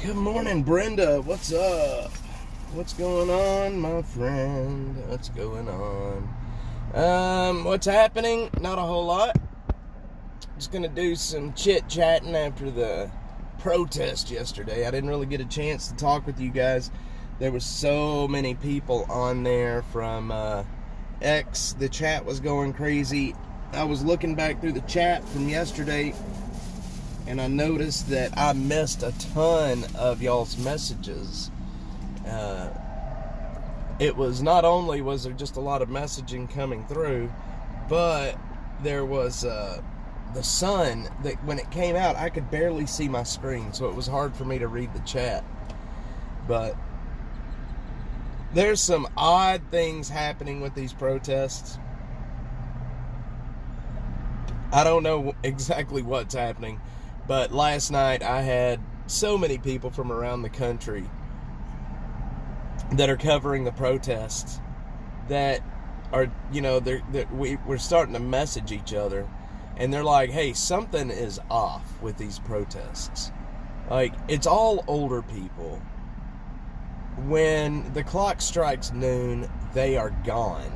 Good morning, Brenda. What's up? What's going on, my friend? What's going on? What's happening? Not a whole lot. Just gonna do some chit-chatting after the protest yesterday. I didn't really get a chance to talk with you guys. There were so many people on there from X. The chat was going crazy. I was looking back through the chat from yesterday, and I noticed that I missed a ton of y'all's messages. It was not only was there just a lot of messaging coming through, but there was the sun that when it came out, I could barely see my screen, so it was hard for me to read the chat. But there's some odd things happening with these protests. I don't know exactly what's happening, but last night I had so many people from around the country that are covering the protests that are, you know, we're starting to message each other, and they're like, hey, something is off with these protests. Like, it's all older people. When the clock strikes noon, they are gone.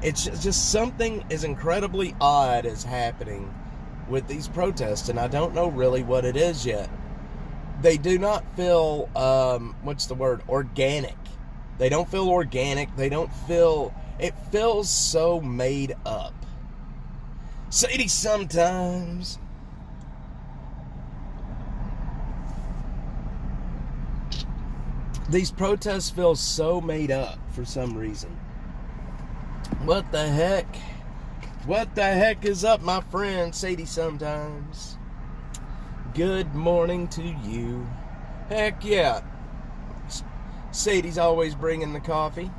It's just something is incredibly odd is happening with these protests, and I don't know really what it is yet. They do not feel, organic. They don't feel organic. They don't feel, it feels so made up. Sadie, sometimes. These protests feel so made up for some reason. What the heck? What the heck is up, my friend Sadie sometimes? Good morning to you. Heck yeah. Sadie's always bringing the coffee.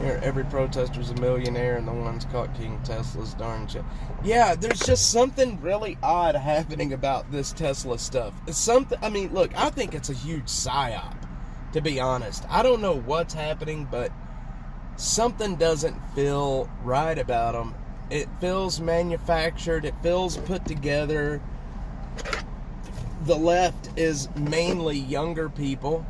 Here, every protester's a millionaire, and the ones caught King Tesla's darn shit. Yeah, there's just something really odd happening about this Tesla stuff. It's something, I mean, look, I think it's a huge psyop, to be honest. I don't know what's happening, but something doesn't feel right about them. It feels manufactured. It feels put together. The left is mainly younger people.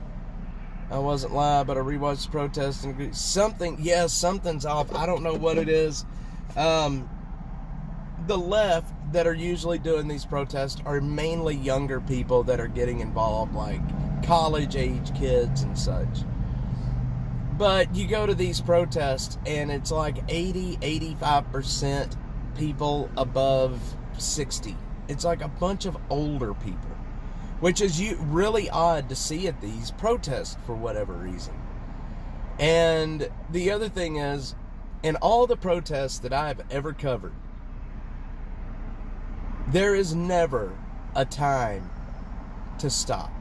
I wasn't live, but I rewatched the protest and something's off. I don't know what it is. The left that are usually doing these protests are mainly younger people that are getting involved, like college-age kids and such. But you go to these protests, and it's like 80-85% people above 60. It's like a bunch of older people, which is really odd to see at these protests for whatever reason. And the other thing is, in all the protests that I have ever covered, there is never a time to stop.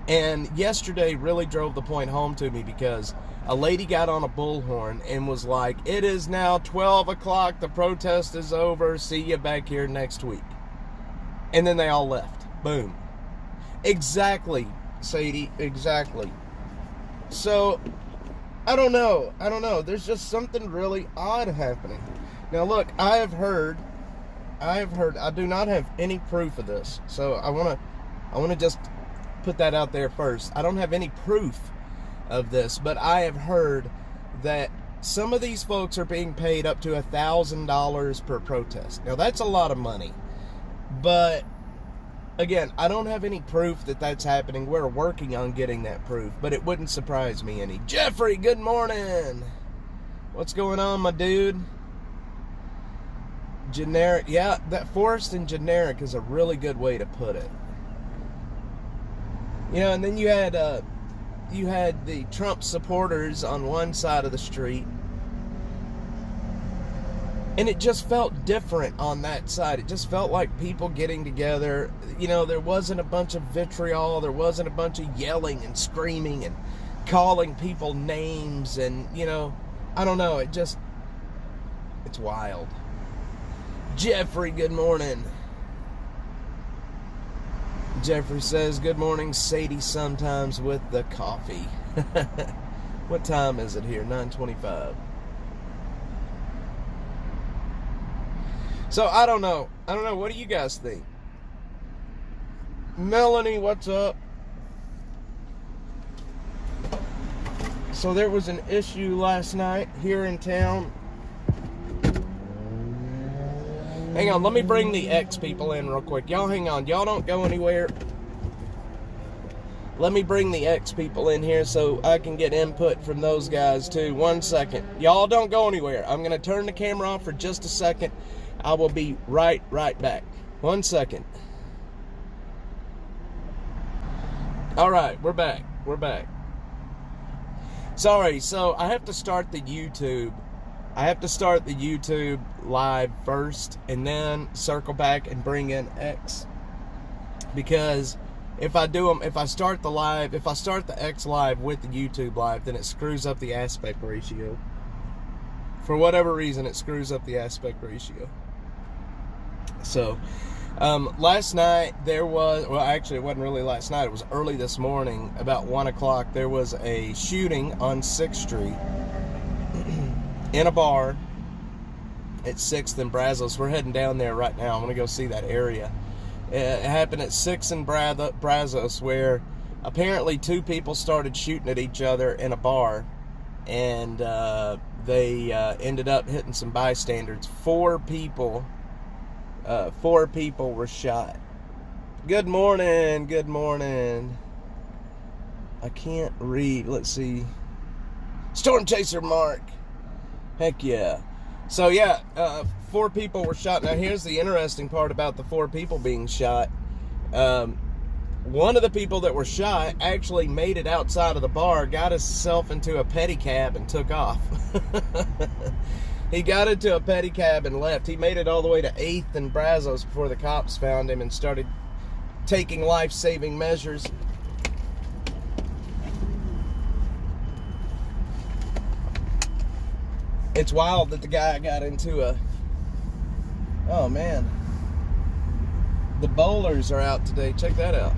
And yesterday really drove the point home to me, because a lady got on a bullhorn and was like, it is now 12 o'clock, the protest is over, see you back here next week. And then they all left. Boom. Exactly, Sadie, exactly. So, I don't know. There's just something really odd happening. Now look, I do not have any proof of this. So I want to just put that out there first. I don't have any proof of this, but I have heard that some of these folks are being paid up to $1,000 per protest. Now that's a lot of money, but again, I don't have any proof that that's happening. We're working on getting that proof, but it wouldn't surprise me any. Jeffrey, good morning. What's going on, my dude? Generic, yeah, that forced and generic is a really good way to put it. You know, and then you had the Trump supporters on one side of the street, and it just felt different on that side. It just felt like people getting together. You know, there wasn't a bunch of vitriol. There wasn't a bunch of yelling and screaming and calling people names, and, you know, I don't know. It's wild. Jeffrey, good morning. Jeffrey says, good morning, Sadie, sometimes with the coffee. What time is it here? 9:25. So I don't know. What do you guys think? Melanie, what's up? So there was an issue last night here in town. Hang on, let me bring the X people in real quick. Y'all hang on. Y'all don't go anywhere. Let me bring the X people in here so I can get input from those guys too. 1 second. Y'all don't go anywhere. I'm going to turn the camera off for just a second. I will be right back. 1 second. All right, we're back. We're back. Sorry, so I have to start the YouTube. I have to start the YouTube live first and then circle back and bring in X. Because if I start the X live with the YouTube live, then it screws up the aspect ratio. For whatever reason, it screws up the aspect ratio. So, last night there was, well, actually it wasn't really last night, it was early this morning, about 1 o'clock, there was a shooting on 6th Street in a bar at 6th and Brazos. We're heading down there right now. I'm going to go see that area. It happened at 6th and Brazos, where apparently 2 people started shooting at each other in a bar, and they ended up hitting some bystanders. 4 people were shot. Good morning, good morning. I can't read. Let's see. Storm Chaser Mark. Heck yeah. So yeah, 4 people were shot. Now here's the interesting part about the 4 people being shot. One of the people that were shot actually made it outside of the bar, got himself into a pedicab and took off. He got into a pedicab and left. He made it all the way to 8th and Brazos before the cops found him and started taking life-saving measures. It's wild that the guy got into a... Oh, man. The bowlers are out today. Check that out.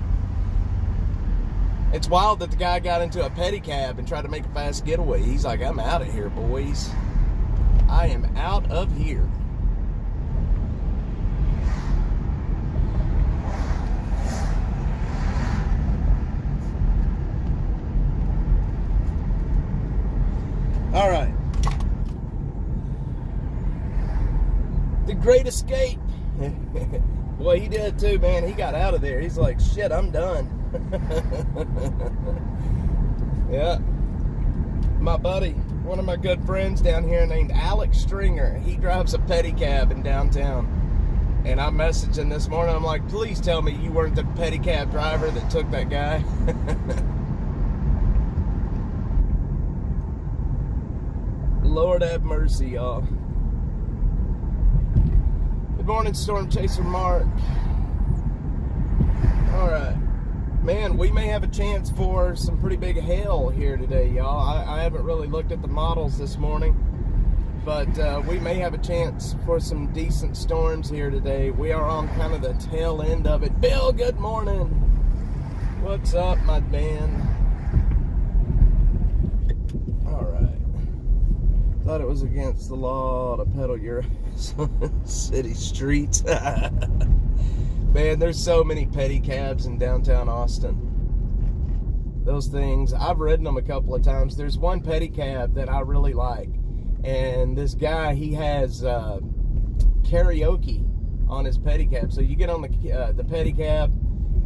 It's wild that the guy got into a pedicab and tried to make a fast getaway. He's like, I'm out of here, boys. I am out of here. All right. The Great Escape. Boy, he did too, man. He got out of there. He's like, shit, I'm done. Yeah. My buddy, one of my good friends down here named Alex Stringer, he drives a pedicab in downtown. And I messaged him this morning. I'm like, please tell me you weren't the pedicab driver that took that guy. Lord have mercy, y'all. Good morning, Storm Chaser Mark. All right. Man, we may have a chance for some pretty big hail here today, y'all. I haven't really looked at the models this morning, but we may have a chance for some decent storms here today. We are on kind of the tail end of it. Bill, good morning. What's up, my man? All right. Thought it was against the law to pedal your ass on city streets. Man, there's so many pedicabs in downtown Austin. Those things, I've ridden them a couple of times. There's one pedicab that I really like. And this guy, he has karaoke on his pedicab. So you get on the pedicab,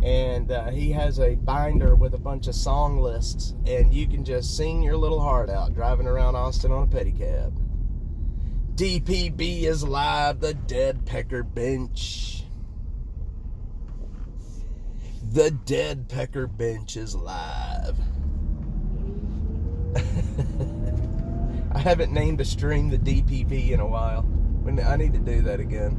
and he has a binder with a bunch of song lists. And you can just sing your little heart out driving around Austin on a pedicab. DPB is live, the Dead Pecker Bench. The Dead Pecker Bench is live. I haven't named a stream the DPP in a while. I need to do that again.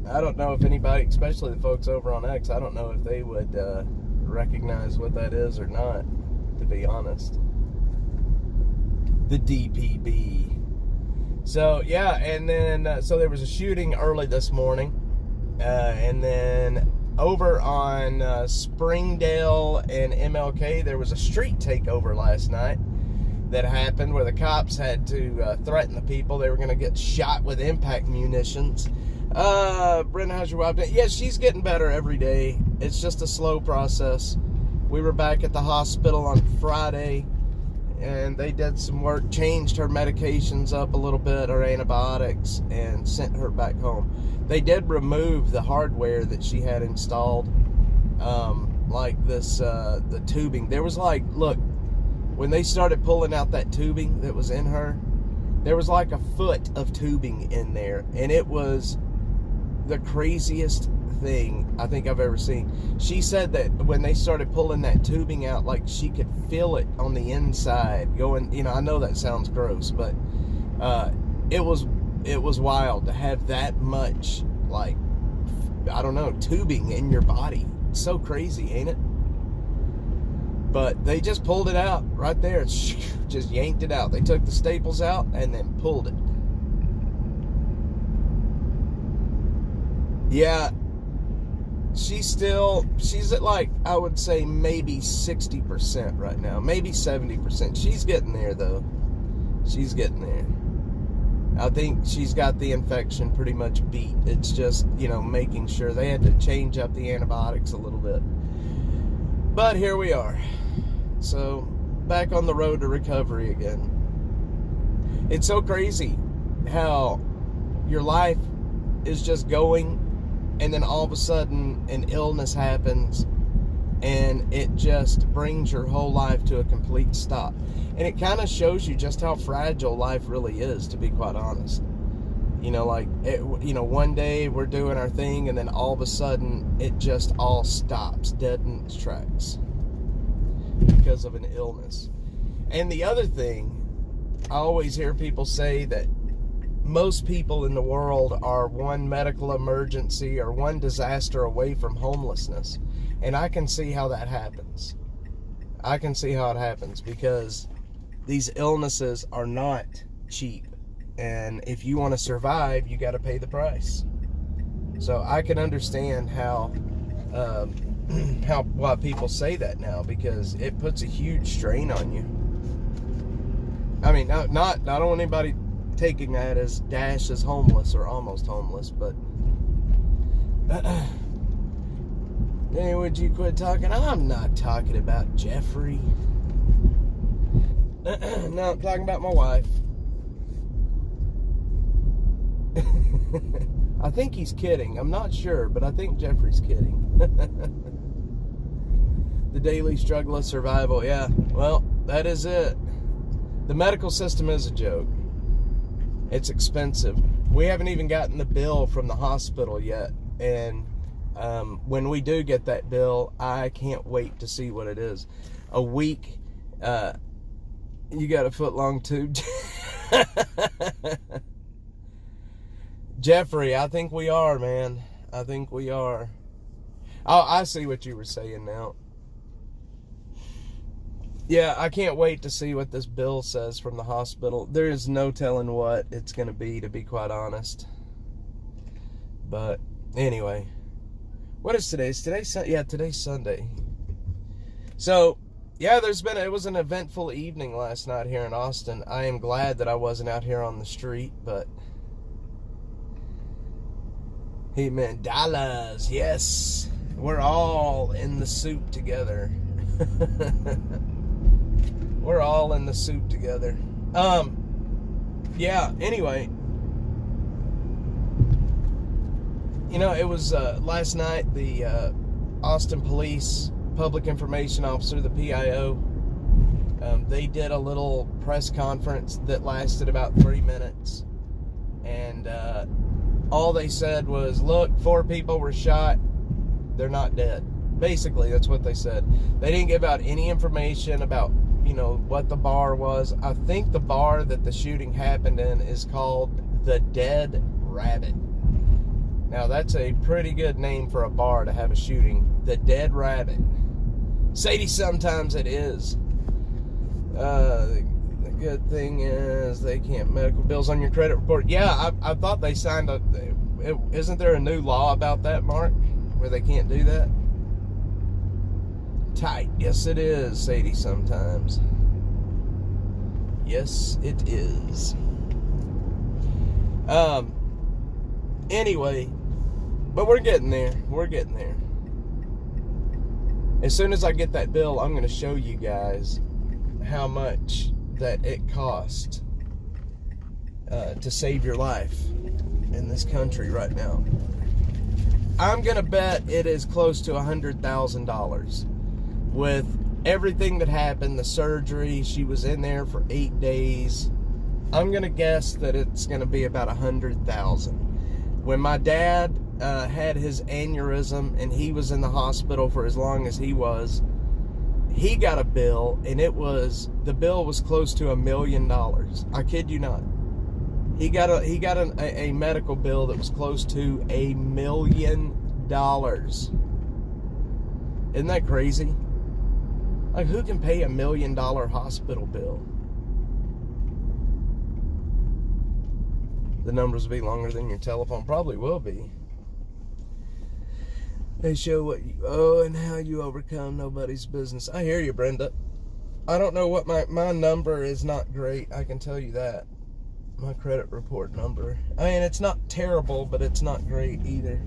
I don't know if anybody, especially the folks over on X, I don't know if they would recognize what that is or not, to be honest. The DPB. So, yeah, and then, so there was a shooting early this morning. And then over on Springdale and MLK, there was a street takeover last night. that happened where the cops had to threaten the people. They were going to get shot with impact munitions. Brenda, how's your wife doing? Yeah, she's getting better every day. It's just a slow process. We were back at the hospital on Friday, and they did some work, changed her medications up a little bit, her antibiotics, and sent her back home. They did remove the hardware that she had installed, like this, the tubing. There was like, look, when they started pulling out that tubing that was in her, there was like a foot of tubing in there, and it was the craziest thing I think I've ever seen. She said that when they started pulling that tubing out, like she could feel it on the inside going, you know, I know that sounds gross, but it was wild to have that much, like, I don't know, tubing in your body. It's so crazy, ain't it? But they just pulled it out right there. Just yanked it out. They took the staples out and then pulled it. Yeah, she's at, like, I would say maybe 60% right now. Maybe 70%. She's getting there, though. She's getting there. I think she's got the infection pretty much beat. It's just, you know, making sure. They had to change up the antibiotics a little bit. But here we are. So, back on the road to recovery again. It's so crazy how your life is just going, and then all of a sudden an illness happens, and it just brings your whole life to a complete stop. And it kind of shows you just how fragile life really is, to be quite honest. You know, like, one day we're doing our thing, and then all of a sudden it just all stops dead in its tracks because of an illness. And the other thing, I always hear people say that most people in the world are one medical emergency or one disaster away from homelessness. And I can see how that happens. I can see how it happens, because these illnesses are not cheap. And if you want to survive, you got to pay the price. So I can understand how why people say that now, because it puts a huge strain on you. I mean, I don't want anybody taking that as Dash is homeless or almost homeless, but hey, would you quit talking? I'm not talking about Jeffrey. No, I'm talking about my wife. I think he's kidding. I'm not sure, but I think Jeffrey's kidding. The daily struggle of survival. Yeah, well, that is it. The medical system is a joke. It's expensive. We haven't even gotten the bill from the hospital yet. And when we do get that bill, I can't wait to see what it is. A week, you got a foot long tube. Jeffrey, I think we are, man. I think we are. Oh, I see what you were saying now. Yeah, I can't wait to see what this bill says from the hospital. There is no telling what it's going to be quite honest. But anyway, what is today? Is today Sunday? Yeah, today's Sunday. So, yeah, it was an eventful evening last night here in Austin. I am glad that I wasn't out here on the street, but hey, man, dollars, yes. We're all in the soup together. We're all in the soup together. Yeah, anyway. You know, it was last night, the Austin Police Public Information Officer, the PIO, they did a little press conference that lasted about 3 minutes. And all they said was, look, 4 people were shot. They're not dead. Basically, that's what they said. They didn't give out any information about, you know, what the bar was. I think the bar that the shooting happened in is called the Dead Rabbit. Now, that's a pretty good name for a bar to have a shooting. The Dead Rabbit. Sadie, sometimes it is. The good thing is they can't medical bills on your credit report. Yeah, I thought they signed a... Isn't there a new law about that, Mark? Where they can't do that? Tight. Yes, it is, Sadie, sometimes. Yes, it is. Anyway, but we're getting there. We're getting there. As soon as I get that bill, I'm going to show you guys how much that it costs to save your life in this country right now. I'm going to bet it is close to $100,000 with everything that happened, the surgery. She was in there for 8 days. I'm going to guess that it's going to be about $100,000. When my dad had his aneurysm and he was in the hospital for as long as he was, he got a bill, and the bill was close to $1 million. I kid you not. He got a medical bill that was close to $1 million. Isn't that crazy? Like, who can pay $1 million hospital bill? The numbers will be longer than your telephone. Probably will be. They show what you owe and how you overcome. Nobody's business. I hear you, Brenda. I don't know what my number is. Not great. I can tell you that. My credit report number. I mean, it's not terrible, but it's not great either.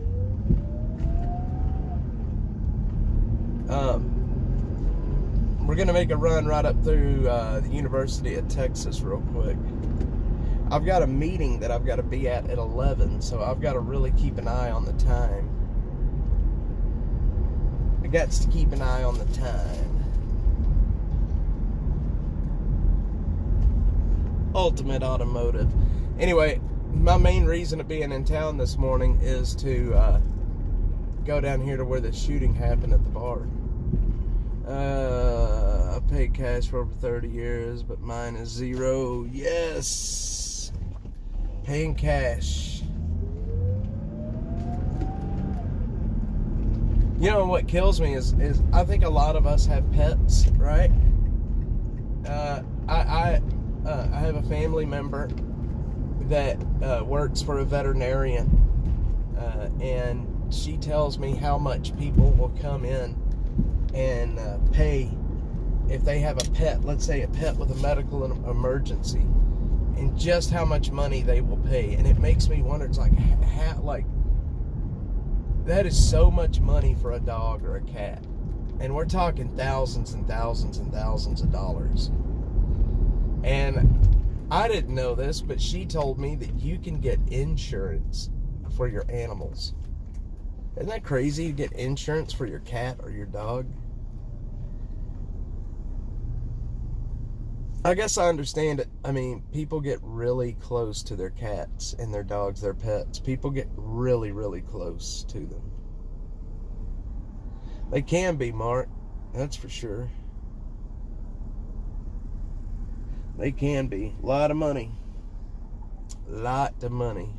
We're going to make a run right up through the University of Texas real quick. I've got a meeting that I've got to be at 11, so I've got to really keep an eye on the time. I got to keep an eye on the time. Ultimate Automotive. Anyway, my main reason of being in town this morning is to go down here to where the shooting happened at the bar. I paid cash for over 30 years, but mine is zero. Yes! Paying cash. You know what kills me is I think a lot of us have pets, right? I have a family member that works for a veterinarian, and she tells me how much people will come in and pay if they have a pet, let's say a pet with a medical emergency, and just how much money they will pay. And it makes me wonder, it's like, that is so much money for a dog or a cat. And we're talking thousands and thousands and thousands of dollars. And I didn't know this, but she told me that you can get insurance for your animals. Isn't that crazy to get insurance for your cat or your dog? I guess I understand it. I mean, people get really close to their cats and their dogs, their pets. People get really, really close to them. They can be, Mark. That's for sure. They can be. A lot of money. Lot of money.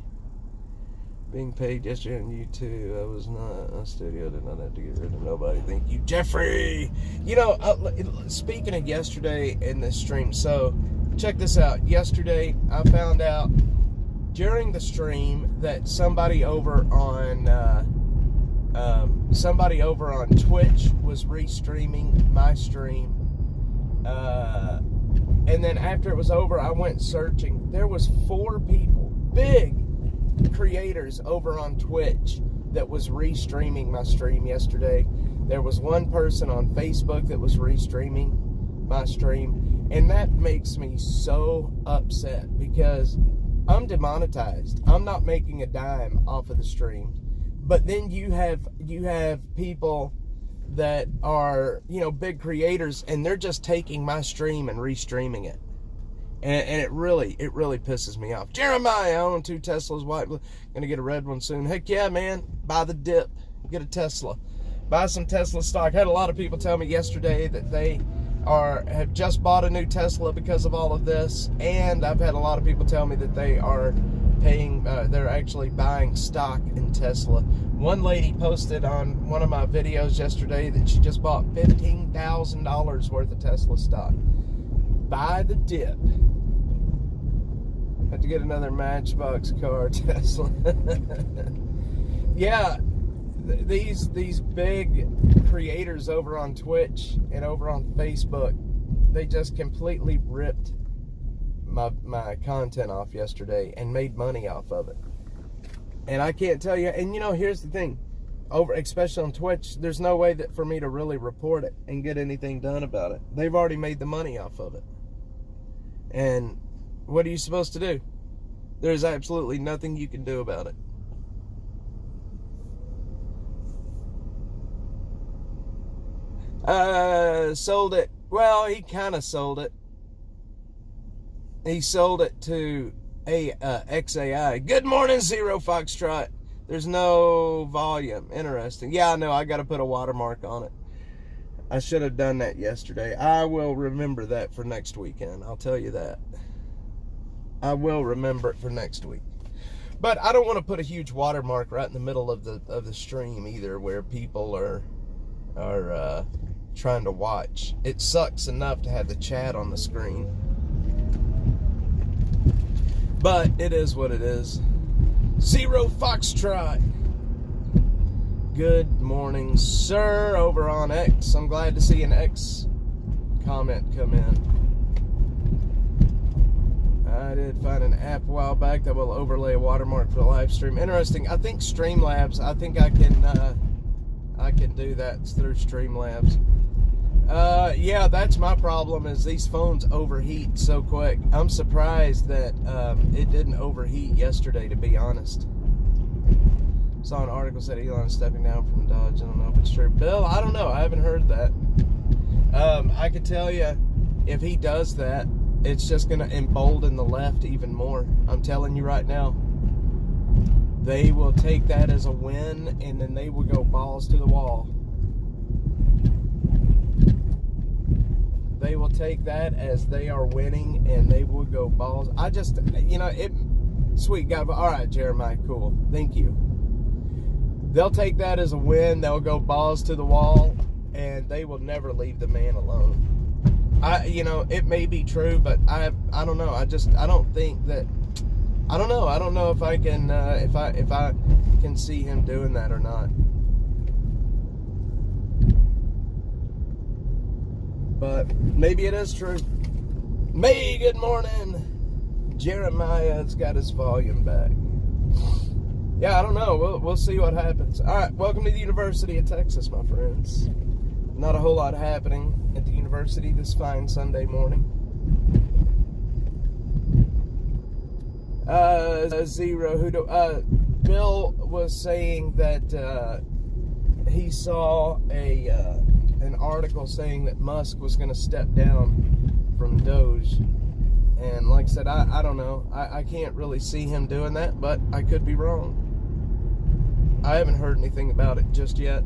Being paid yesterday on YouTube. I was not a studio. Did not have to get rid of nobody. Thank you, Jeffrey. You know, speaking of yesterday in this stream, so check this out. Yesterday, I found out during the stream that somebody over on Twitch was restreaming my stream. And then after it was over, I went searching. There was 4 people, big creators over on Twitch, that was restreaming my stream yesterday. There was one person on Facebook that was restreaming my stream, and that makes me so upset because I'm demonetized. I'm not making a dime off of the stream. But then you have people that are, you know, big creators, and they're just taking my stream and restreaming it. And it really pisses me off. Jeremiah, I own 2 Teslas, white, gonna get a red one soon. Heck yeah, man, buy the dip, get a Tesla. Buy some Tesla stock. I had a lot of people tell me yesterday that they have just bought a new Tesla because of all of this, and I've had a lot of people tell me that they are they're actually buying stock in Tesla. One lady posted on one of my videos yesterday that she just bought $15,000 worth of Tesla stock. Buy the dip. Have to get another Matchbox car, Tesla. Yeah, these big creators over on Twitch and over on Facebook, they just completely ripped my content off yesterday and made money off of it. And I can't tell you, and here's the thing, especially on Twitch, there's no way that for me to really report it and get anything done about it. They've already made the money off of it. And what are you supposed to do? There's absolutely nothing you can do about it. Sold it. Well, he kind of sold it. He sold it to XAI. Good morning, Zero Foxtrot. There's no volume. Interesting. Yeah, I know. I got to put a watermark on it. I should have done that yesterday. I will remember that for next weekend. I'll tell you that. I will remember it for next week. But I don't want to put a huge watermark right in the middle of the stream either, where people are trying to watch. It sucks enough to have the chat on the screen. But it is what it is. Zero Foxtrot. Good morning, sir, over on X. I'm glad to see an X comment come in. I did find an app a while back that will overlay a watermark for the live stream. Interesting. I think Streamlabs, I think I can do that. It's through Streamlabs. Yeah, that's my problem, is these phones overheat so quick. I'm surprised that it didn't overheat yesterday, to be honest. Saw an article said Elon is stepping down from Dodge. I don't know if it's true. Bill, I don't know. I haven't heard that. I can tell you, if he does that, it's just going to embolden the left even more. I'm telling you right now. They will take that as a win, and then they will go balls to the wall. They will take that as they are winning, and they will go balls. I just, sweet God. All right, Jeremiah, cool. Thank you. They'll take that as a win. They'll go balls to the wall, and they will never leave the man alone. It may be true, but I don't know. I don't think that. I don't know. I don't know if I can if I can see him doing that or not. But maybe it is true. May, good morning. Jeremiah's got his volume back. Yeah, I don't know. We'll see what happens. All right, welcome to the University of Texas, my friends. Not a whole lot happening at the university this fine Sunday morning. Bill was saying that he saw an article saying that Musk was going to step down from Doge. And like I said, I don't know. I can't really see him doing that, but I could be wrong. I haven't heard anything about it just yet.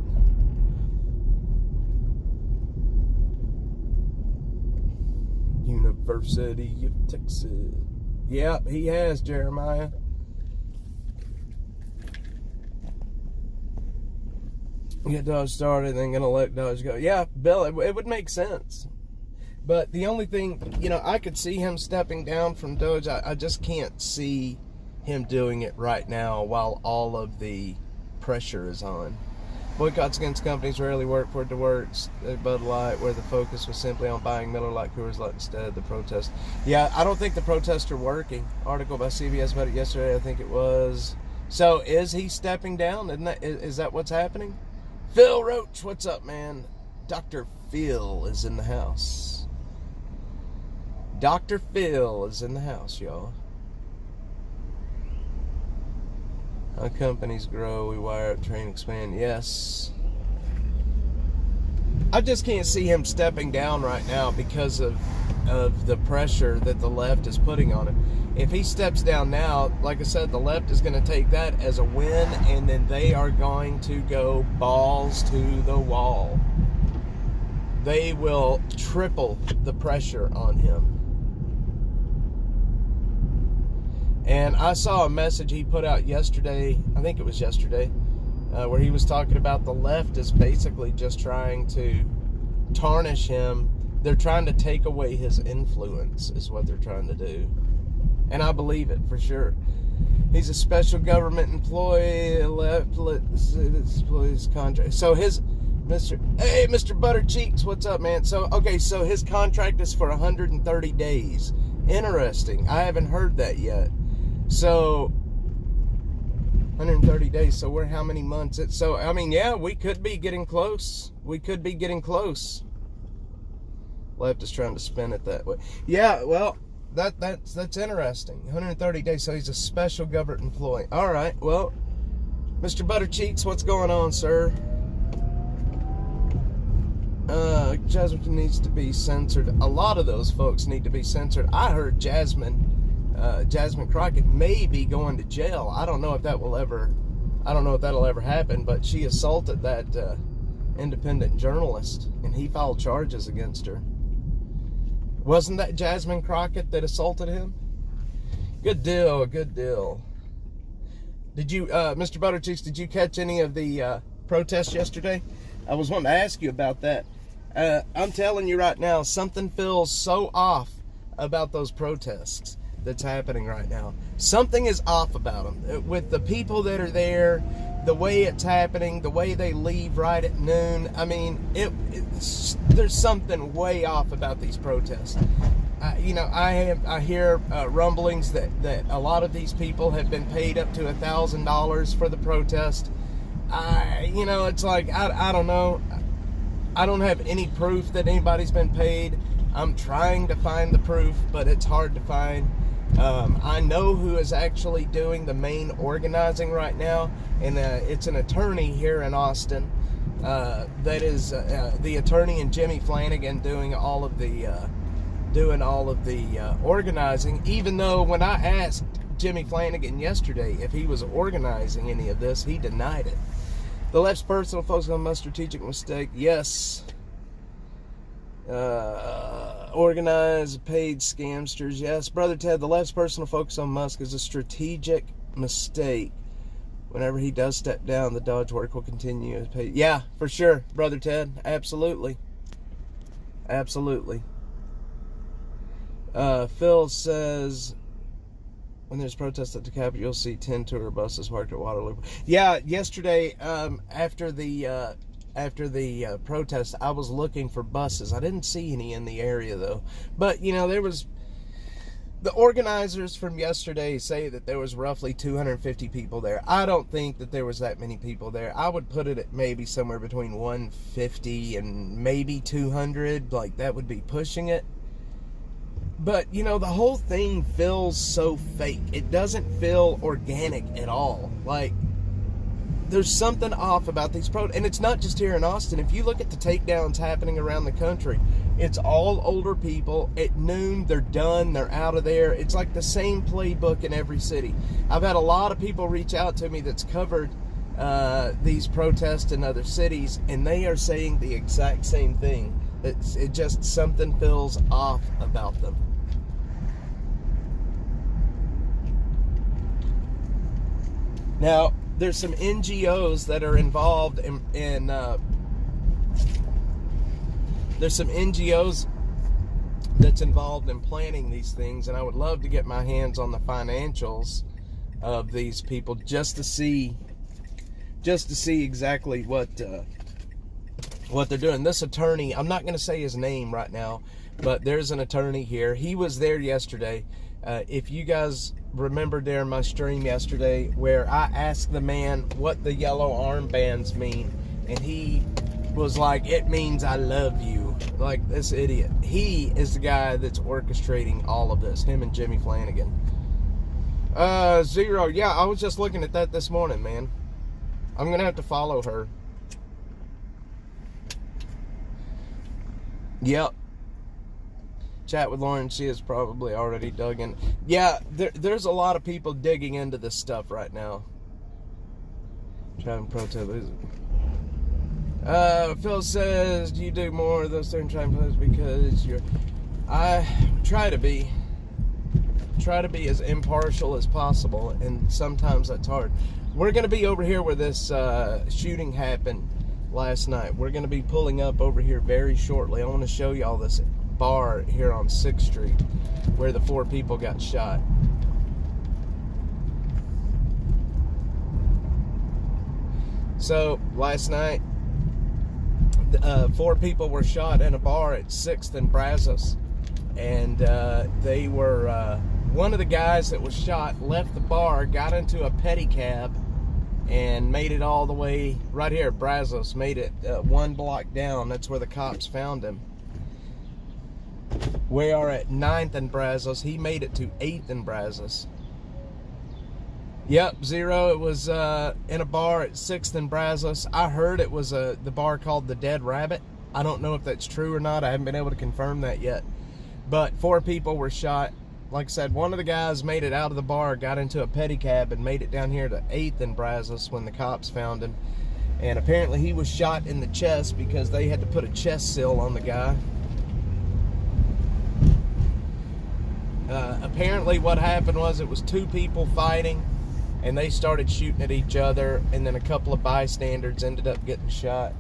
University of Texas. Yeah, he has, Jeremiah. Get Dodge started, then gonna let Dodge go. Yeah, Bill, it would make sense. But the only thing, I could see him stepping down from Doge. I just can't see him doing it right now while all of the pressure is on. Boycotts against companies rarely work for it to work. Bud Light, where the focus was simply on buying Miller Lite, Coors Light instead. The protest. Yeah, I don't think the protests are working. Article by CBS about it yesterday, I think it was. So is he stepping down? Is that what's happening? Phil Roach, what's up, man? Dr. Phil is in the house. Dr. Phil is in the house, y'all. How companies grow, we wire up, train, expand. Yes. I just can't see him stepping down right now because of the pressure that the left is putting on him. If he steps down now, like I said, the left is going to take that as a win, and then they are going to go balls to the wall. They will triple the pressure on him. And I saw a message he put out yesterday, I think it was yesterday, where he was talking about the left is basically just trying to tarnish him. They're trying to take away his influence, is what they're trying to do. And I believe it, for sure. He's a special government employee, his contract. So Mr. Butter Cheeks, what's up, man? So his contract is for 130 days. Interesting. I haven't heard that yet. So 130 days. So we're how many months? So I mean, yeah, we could be getting close. We could be getting close. Left is trying to spin it that way. Yeah, well, that's interesting. 130 days. So he's a special government employee. All right. Well, Mr. Buttercheeks, what's going on, sir? Jasmine needs to be censored. A lot of those folks need to be censored. I heard Jasmine Crockett may be going to jail. I don't know if that'll ever happen, but she assaulted that independent journalist, and he filed charges against her. Wasn't that Jasmine Crockett that assaulted him? Good deal, good deal. Did you, Mr. Buttercheeks, did you catch any of the protests yesterday? I was wanting to ask you about that. I'm telling you right now, something feels so off about those protests that's happening right now. Something is off about them. With the people that are there, the way it's happening, the way they leave right at noon. I mean, there's something way off about these protests. I hear rumblings that a lot of these people have been paid up to $1,000 for the protest. It's like, I don't know. I don't have any proof that anybody's been paid. I'm trying to find the proof, but it's hard to find. I know who is actually doing the main organizing right now, and it's an attorney here in Austin. That is the attorney and Jimmy Flanagan doing all of the organizing. Even though when I asked Jimmy Flanagan yesterday if he was organizing any of this, he denied it. The left's personal focus on a strategic mistake. Yes. Organized paid scamsters. Yes, Brother Ted, the left's personal focus on Musk is a strategic mistake. Whenever he does step down, the Dodge work will continue. Yeah, for sure, Brother Ted. Absolutely. Absolutely. Phil says, when there's protests at the Capitol, you'll see 10 tour buses parked at Waterloo. Yeah, yesterday, after the protest, I was looking for buses. I didn't see any in the area, though. But, there was... The organizers from yesterday say that there was roughly 250 people there. I don't think that there was that many people there. I would put it at maybe somewhere between 150 and maybe 200. Like, that would be pushing it. But, the whole thing feels so fake. It doesn't feel organic at all. Like, there's something off about these protests. And it's not just here in Austin. If you look at the takedowns happening around the country, it's all older people. At noon, they're done. They're out of there. It's like the same playbook in every city. I've had a lot of people reach out to me that's covered these protests in other cities, and they are saying the exact same thing. It just, something feels off about them. Now, there's some NGOs that are involved there's some NGOs that's involved in planning these things, and I would love to get my hands on the financials of these people just to see exactly what they're doing. This attorney, I'm not going to say his name right now, but there's an attorney here. He was there yesterday. If you guys remember during my stream yesterday where I asked the man what the yellow armbands mean, and he was like, it means I love you. Like, this idiot. He is the guy that's orchestrating all of this, him and Jimmy Flanagan. Zero. Yeah, I was just looking at that this morning, man. I'm gonna have to follow her. Yep. Chat with Lauren, she is probably already dug in. Yeah, there's a lot of people digging into this stuff right now. Trying to protest. Phil says, do you do more of those certain trying posts because I try to be as impartial as possible, and sometimes that's hard. We're going to be over here where this shooting happened last night. We're going to be pulling up over here very shortly. I want to show y'all this bar here on 6th Street where the 4 people got shot. So last night, 4 people were shot in a bar at 6th and Brazos, and they were one of the guys that was shot left the bar, got into a pedicab, and made it all the way right here at Brazos. Made it 1 block down. That's where the cops found him. We are at 9th and Brazos. He made it to 8th and Brazos. Yep, Zero. It was in a bar at 6th and Brazos. I heard it was the bar called the Dead Rabbit. I don't know if that's true or not. I haven't been able to confirm that yet. But 4 people were shot. Like I said, one of the guys made it out of the bar, got into a pedicab, and made it down here to 8th and Brazos when the cops found him. And apparently he was shot in the chest because they had to put a chest seal on the guy. Apparently what happened was it was 2 people fighting, and they started shooting at each other, and then a couple of bystanders ended up getting shot.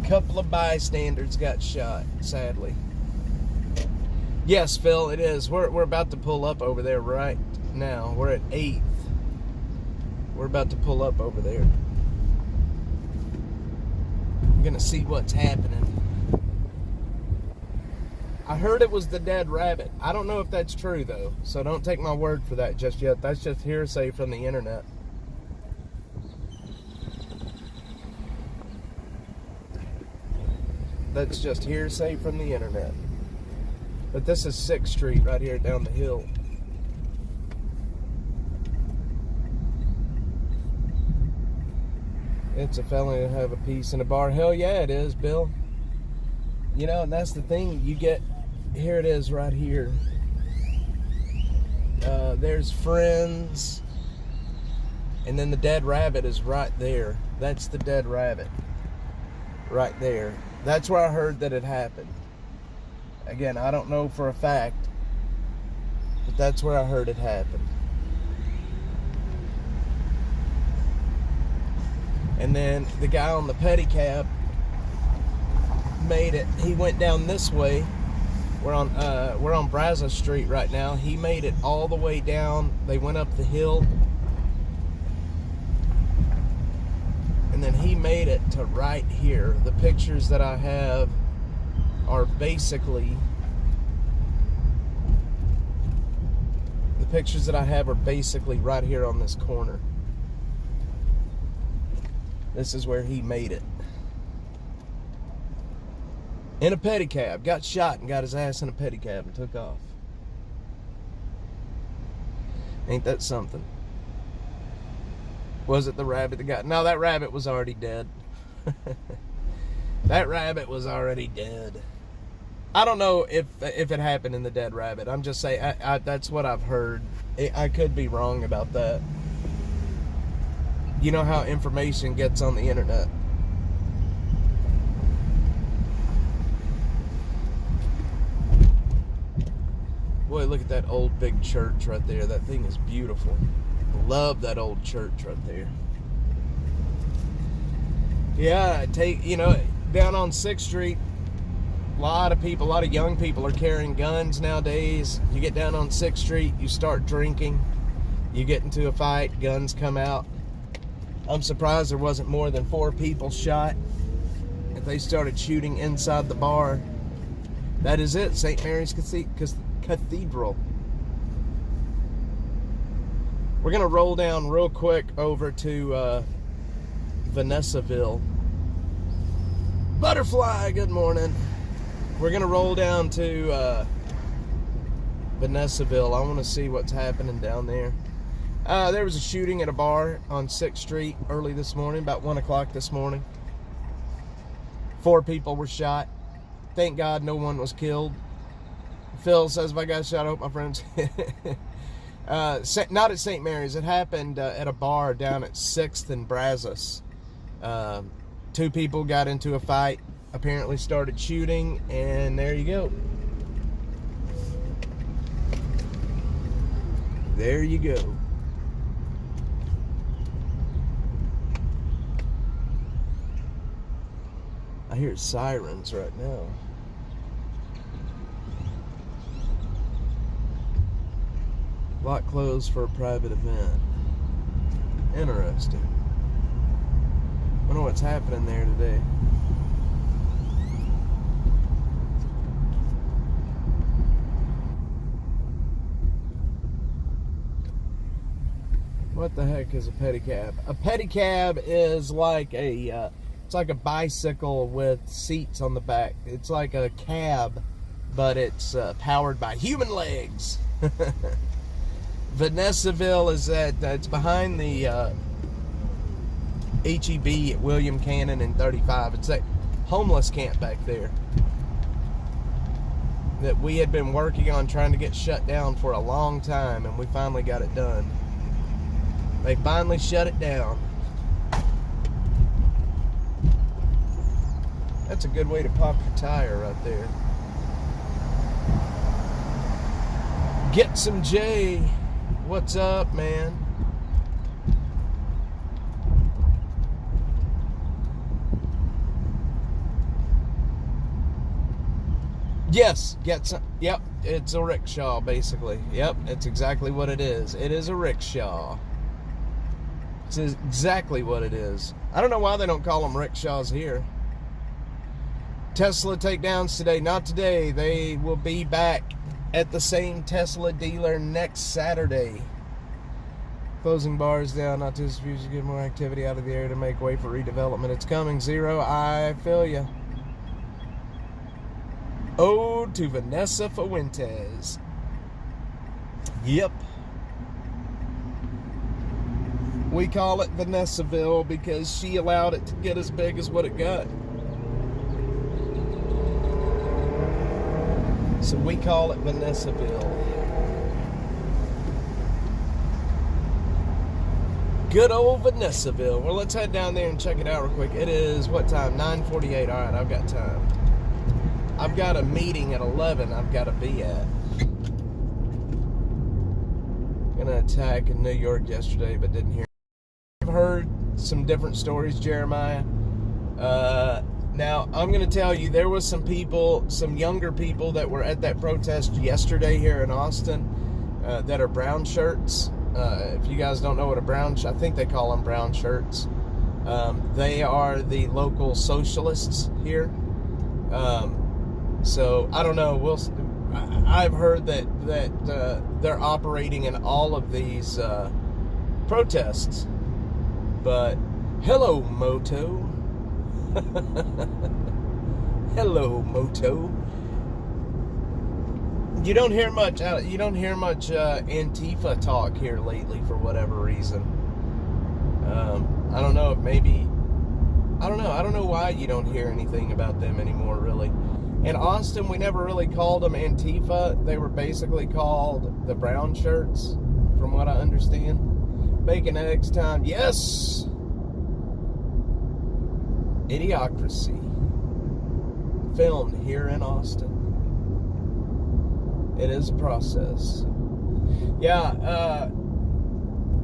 A couple of bystanders got shot, sadly. Yes, Phil, it is. We're about to pull up over there right now. We're at 8th. We're about to pull up over there. I'm gonna see what's happening. I heard it was the Dead Rabbit. I don't know if that's true, though, so don't take my word for that just yet. That's just hearsay from the internet. That's just hearsay from the internet. But this is 6th Street right here down the hill. It's a felony to have a piece in a bar. Hell yeah, it is, Bill. You know, and that's the thing. You get... Here it is right here. There's Friends. And then the Dead Rabbit is right there. That's the Dead Rabbit. Right there. That's where I heard that it happened. Again, I don't know for a fact. But that's where I heard it happened. And then the guy on the pedicab made it. He went down this way. We're on Brazos Street right now. He made it all the way down. They went up the hill, and then he made it to right here. The pictures that I have are basically right here on this corner. This is where he made it. In a pedicab, got shot and got his ass in a pedicab and took off. Ain't that something? Was it the rabbit that got... No, that rabbit was already dead. That rabbit was already dead. I don't know if it happened in the Dead Rabbit. I'm just saying, that's what I've heard. I could be wrong about that. You know how information gets on the internet. Boy, look at that old big church right there. That thing is beautiful. Love that old church right there. Yeah, down on 6th Street, a lot of young people are carrying guns nowadays. You get down on 6th Street, you start drinking, you get into a fight, guns come out. I'm surprised there wasn't more than 4 people shot. If they started shooting inside the bar, that is it, St. Mary's Cathedral. We're going to roll down real quick over to Vanessaville. Butterfly, good morning. We're going to roll down to Vanessaville. I want to see what's happening down there. There was a shooting at a bar on 6th Street early this morning, about 1 o'clock this morning. 4 people were shot. Thank God no one was killed. Phil says, if I got shot, I hope my friends... not at St. Mary's. It happened at a bar down at 6th and Brazos. 2 people got into a fight, apparently started shooting, and there you go. There you go. I hear sirens right now. Lot closed for a private event. Interesting. Wonder what's happening there today. What the heck is a pedicab? A pedicab is like it's like a bicycle with seats on the back. It's like a cab, but it's powered by human legs. Vanessaville is it's behind the HEB at William Cannon and 35. It's a homeless camp back there that we had been working on trying to get shut down for a long time, and we finally got it done. They finally shut it down. That's a good way to pop your tire right there. Get some J. What's up, man? Yes, get some. Yep, it's a rickshaw, basically. Yep, it's exactly what it is. It is a rickshaw. It's exactly what it is. I don't know why they don't call them rickshaws here. Tesla takedowns today. Not today. They will be back at the same Tesla dealer next Saturday. Closing bars down. Not to dispute, to get more activity out of the area to make way for redevelopment. It's coming. Zero. I feel ya. Ode to Vanessa Fuentes. Yep. We call it Vanessaville because she allowed it to get as big as what it got. So we call it Vanessaville. Good old Vanessaville. Well, let's head down there and check it out real quick. It is, what time? 9:48. All right, I've got time. I've got a meeting at 11 I've got to be at. Gonna attack in New York yesterday, but didn't hear. I've heard some different stories, Jeremiah. Now, I'm going to tell you, there was some people, some younger people that were at that protest yesterday here in Austin that are brown shirts. If you guys don't know what a brown shirt, I think they call them brown shirts. They are the local socialists here. So, I don't know. I've heard that they're operating in all of these protests. But, hello, Moto. Hello, Moto. You don't hear much Antifa talk here lately for whatever reason. I don't know if maybe I don't know why you don't hear anything about them anymore, really. In Austin, we never really called them Antifa. They were basically called the brown shirts, from what I understand. Bacon, eggs time. Yes! Idiocracy. Filmed here in Austin. It is a process. Yeah,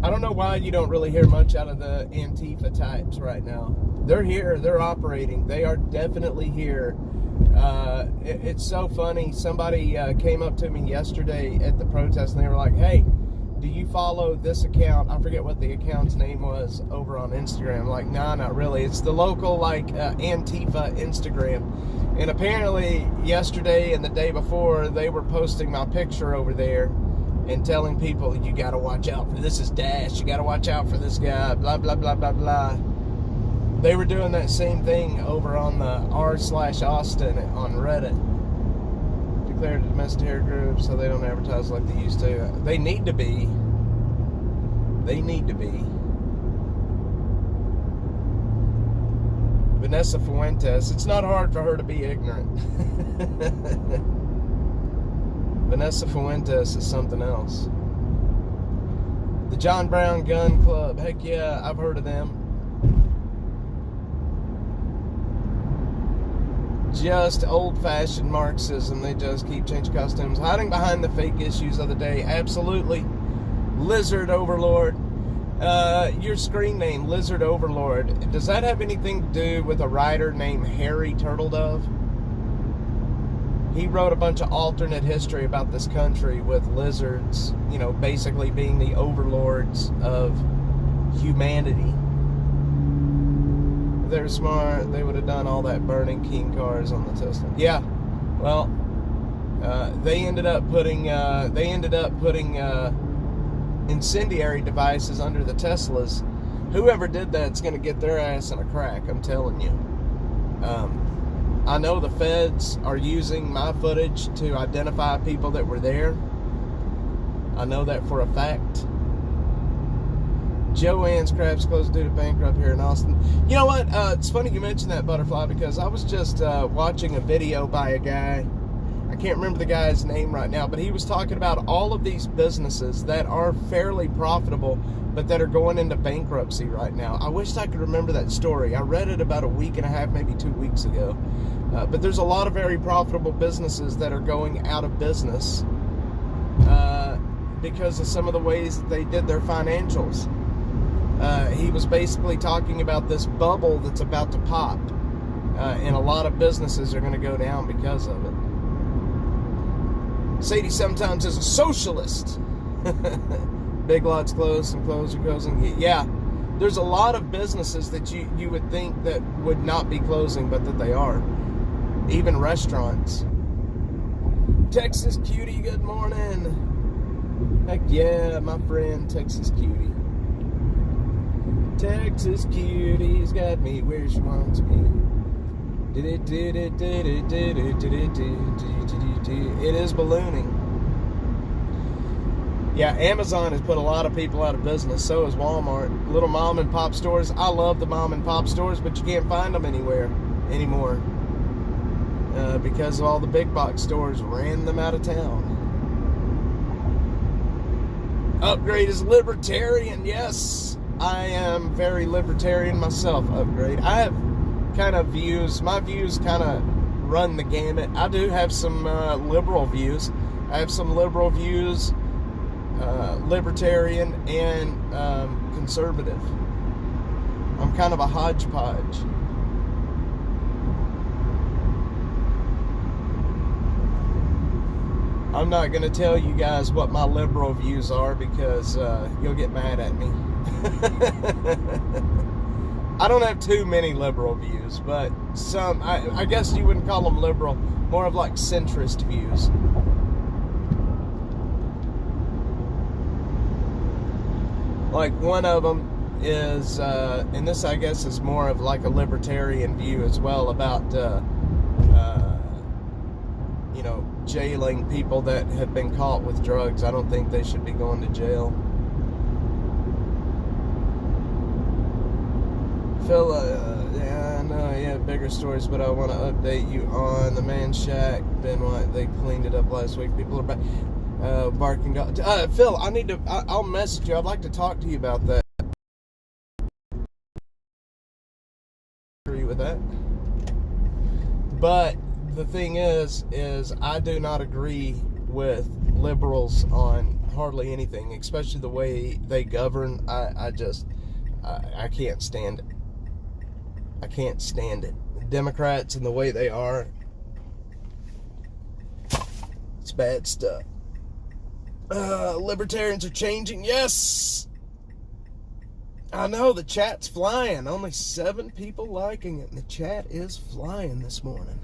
I don't know why you don't really hear much out of the Antifa types right now. They're here. They're operating. They are definitely here. It's so funny. Somebody came up to me yesterday at the protest, and they were like, hey, do you follow this account? I forget what the account's name was over on Instagram. I'm like, nah, not really. It's the local, Antifa Instagram. And apparently, yesterday and the day before, they were posting my picture over there and telling people, you got to watch out for this is Dash. You got to watch out for this guy, blah, blah, blah, blah, blah. They were doing that same thing over on the r/Austin on Reddit. Declared a domestic terror group so they don't advertise like they used to. They need to be. They need to be. Vanessa Fuentes, it's not hard for her to be ignorant. Vanessa Fuentes is something else. The John Brown Gun Club, heck yeah, I've heard of them. Just old-fashioned Marxism. They just keep changing costumes, hiding behind the fake issues of the day. Absolutely. Lizard Overlord. Your screen name, Lizard Overlord, does that have anything to do with a writer named Harry Turtledove? He wrote a bunch of alternate history about this country with lizards, basically being the overlords of humanity. If they were smart, they would have done all that burning king cars on the Tesla. Yeah, well, they ended up putting incendiary devices under the Teslas, whoever did that's going to get their ass in a crack, I'm telling you. I know the feds are using my footage to identify people that were there. I know that for a fact. Joanne's Crabs closed due to bankrupt here in Austin. You know what? It's funny you mentioned that, Butterfly, because I was just watching a video by a guy. I can't remember the guy's name right now, but he was talking about all of these businesses that are fairly profitable, but that are going into bankruptcy right now. I wish I could remember that story. I read it about a week and a half, maybe 2 weeks ago. But there's a lot of very profitable businesses that are going out of business because of some of the ways that they did their financials. He was basically talking about this bubble that's about to pop, and a lot of businesses are going to go down because of it. Sadie sometimes is a socialist. Big Lots closed, some clothes are closing. Yeah, there's a lot of businesses that you would think that would not be closing, but that they are. Even restaurants. Texas Cutie, good morning. Heck yeah, my friend Texas Cutie. Texas Cutie's got me where she wants me. It is ballooning. Yeah, Amazon has put a lot of people out of business. So has Walmart. Little mom and pop stores. I love the mom and pop stores, but you can't find them anywhere anymore because all the big box stores ran them out of town. Upgrade is libertarian. Yes, I am very libertarian myself. Upgrade. I have kind of views. My views kind of run the gamut. I do have some liberal views. I have some liberal views, libertarian, and conservative. I'm kind of a hodgepodge. I'm not going to tell you guys what my liberal views are because you'll get mad at me. I don't have too many liberal views, but some, I guess you wouldn't call them liberal, more of like centrist views. Like one of them is, and this I guess is more of like a libertarian view as well, about, you know, jailing people that have been caught with drugs. I don't think they should be going to jail. Phil, yeah, I know, yeah, bigger stories, but I want to update you on the Man Shack. Ben White, they cleaned it up last week. People are back. Barking dog. Phil, I need to, I'll message you. I'd like to talk to you about that. Agree with that. But the thing is I do not agree with liberals on hardly anything, especially the way they govern. I can't stand it. I can't stand it. The Democrats and the way they are, it's bad stuff. Libertarians are changing. Yes! I know, the chat's flying. Only 7 people liking it, and the chat is flying this morning.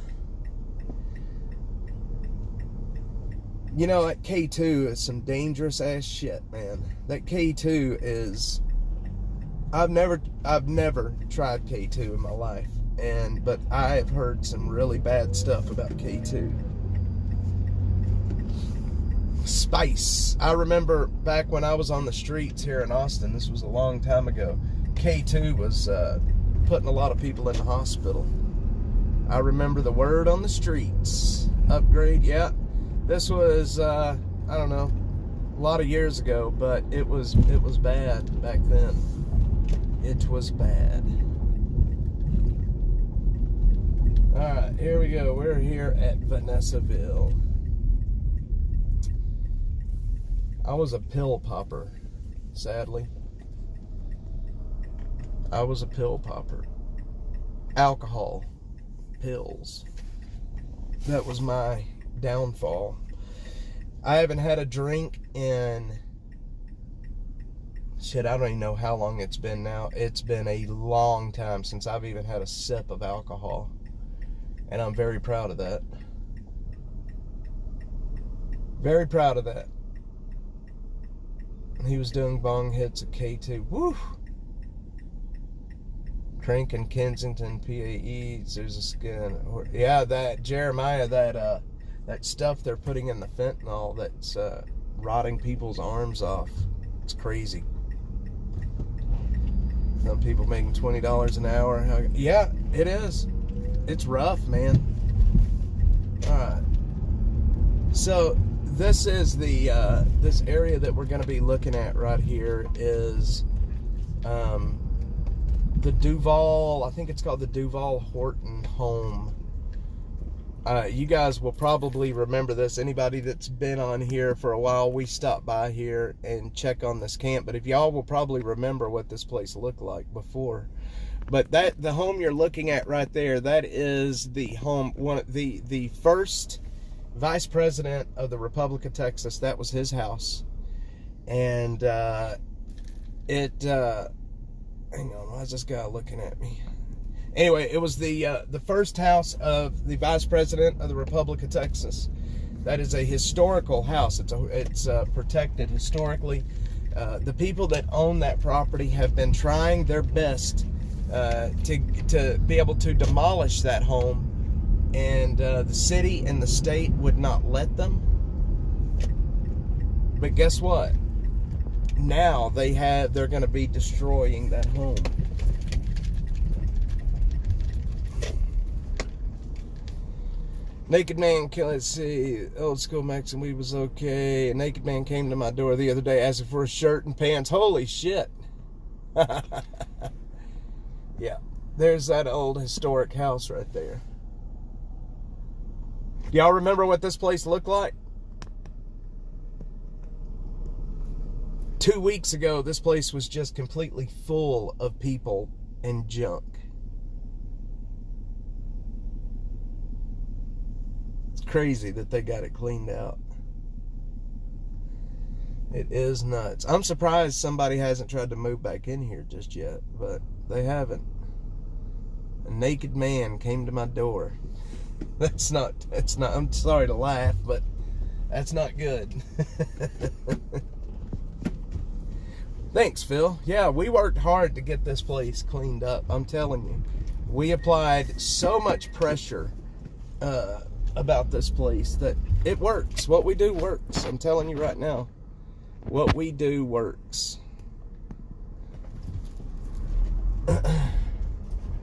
You know, that K2 is some dangerous ass shit, man. That K2 is... I've never tried K2 in my life, but I have heard some really bad stuff about K2. Spice. I remember back when I was on the streets here in Austin, this was a long time ago, K2 was putting a lot of people in the hospital. I remember the word on the streets. Upgrade, yeah. This was, I don't know, a lot of years ago, but it was bad back then. It was bad. Alright, here we go. We're here at Vanessaville. I was a pill popper, sadly. I was a pill popper. Alcohol. Pills. That was my downfall. I haven't had a drink in... Shit, I don't even know how long it's been now. It's been a long time since I've even had a sip of alcohol. And I'm very proud of that. Very proud of that. He was doing bong hits at K2. Woo! Crank in Kensington, PAEs. There's a skin. Yeah, that Jeremiah, that stuff they're putting in the fentanyl that's rotting people's arms off. It's crazy. Some people making $20 an hour. Yeah, it is. It's rough, man. All right. So this is the this area that we're going to be looking at right here is the Duval. I think it's called the Duval Horton home. You guys will probably remember this. Anybody that's been on here for a while, we stopped by here and check on this camp. But if y'all will probably remember what this place looked like before. But the home you're looking at right there, that is the home, the first Vice President of the Republic of Texas. That was his house. And hang on, why is this guy looking at me? Anyway, it was the first house of the Vice President of the Republic of Texas. That is a historical house. It's protected historically. The people that own that property have been trying their best to be able to demolish that home, and the city and the state would not let them. But guess what? Now they're going to be destroying that home. Naked man, let's see, old school Mexican weed was okay. A naked man came to my door the other day asking for a shirt and pants. Holy shit. Yeah, there's that old historic house right there. Do y'all remember what this place looked like? 2 weeks ago, this place was just completely full of people and junk. Crazy that they got it cleaned out. It is nuts. I'm surprised somebody hasn't tried to move back in here just yet, but they haven't. A naked man came to my door. That's not, I'm sorry to laugh, but that's not good. Thanks, Phil. Yeah, we worked hard to get this place cleaned up. I'm telling you. We applied so much pressure about this place that it works. What we do works. I'm telling you right now. What we do works.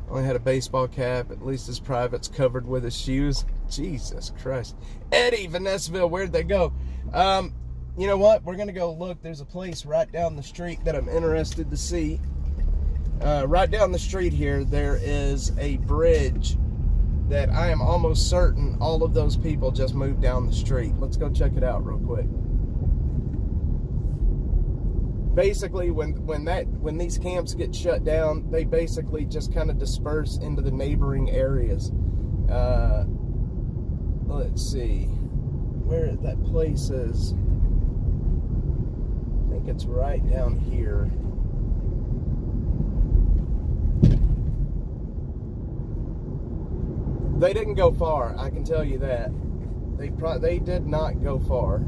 Only had a baseball cap. At least his private's covered with his shoes. Jesus Christ. Eddie, Vanessaville, where'd they go? You know what? We're going to go look. There's a place right down the street that I'm interested to see. Right down the street here, there is a bridge that I am almost certain all of those people just moved down the street. Let's go check it out real quick. Basically, when these camps get shut down, they basically just kind of disperse into the neighboring areas. Let's see where that place is. I think it's right down here. They didn't go far, I can tell you that. They did not go far.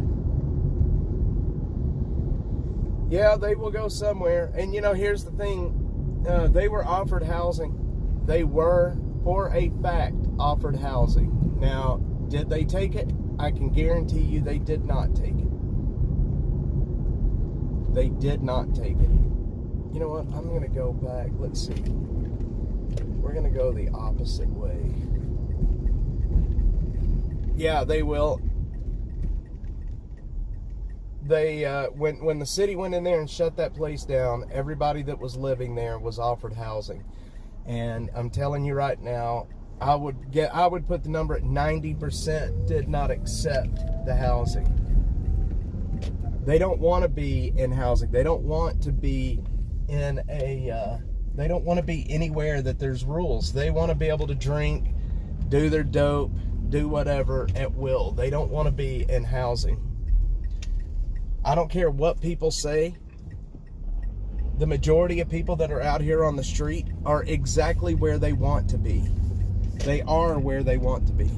Yeah, they will go somewhere. And you know, here's the thing. They were offered housing. They were, for a fact, offered housing. Now, did they take it? I can guarantee you they did not take it. They did not take it. You know what? I'm going to go back. Let's see. We're going to go the opposite way. Yeah, they will. They when the city went in there and shut that place down, everybody that was living there was offered housing. And I'm telling you right now, I would put the number at 90% did not accept the housing. They don't want to be in housing. They don't want to be in they don't want to be anywhere that there's rules. They want to be able to drink, do their dope, do whatever at will. They don't want to be in housing. I don't care what people say. The majority of people that are out here on the street are exactly where they want to be. They are where they want to be.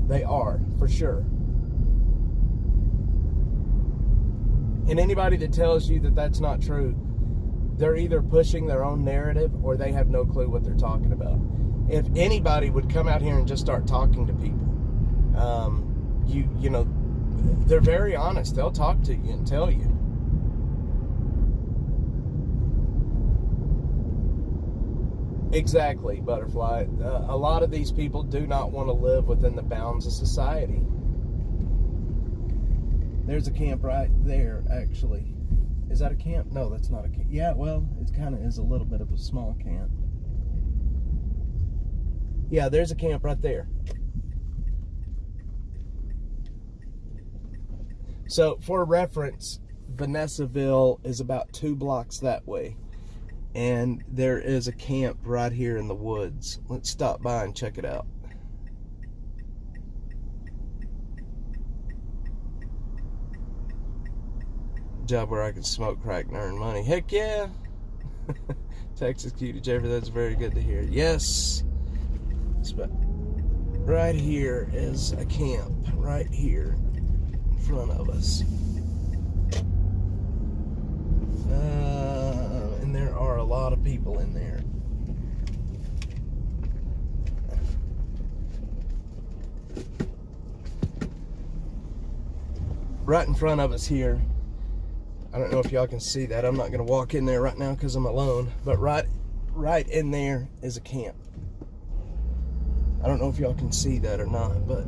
They are, for sure. And anybody that tells you that that's not true, they're either pushing their own narrative or they have no clue what they're talking about. If anybody would come out here and just start talking to people, you know, they're very honest. They'll talk to you and tell you. Exactly, Butterfly. A lot of these people do not want to live within the bounds of society. There's a camp right there, actually. Is that a camp? No, that's not a camp. Yeah, well, it kind of is a little bit of a small camp. Yeah, there's a camp right there. So, for reference, Vanessaville is about 2 blocks that way. And there is a camp right here in the woods. Let's stop by and check it out. Job where I can smoke crack and earn money. Heck yeah! Texas Cutie Jeffrey, that's very good to hear. Yes! Right here is a camp. Right here in front of us. And there are a lot of people in there. Right in front of us here. I don't know if y'all can see that. I'm not going to walk in there right now because I'm alone. But right in there is a camp. I don't know if y'all can see that or not, but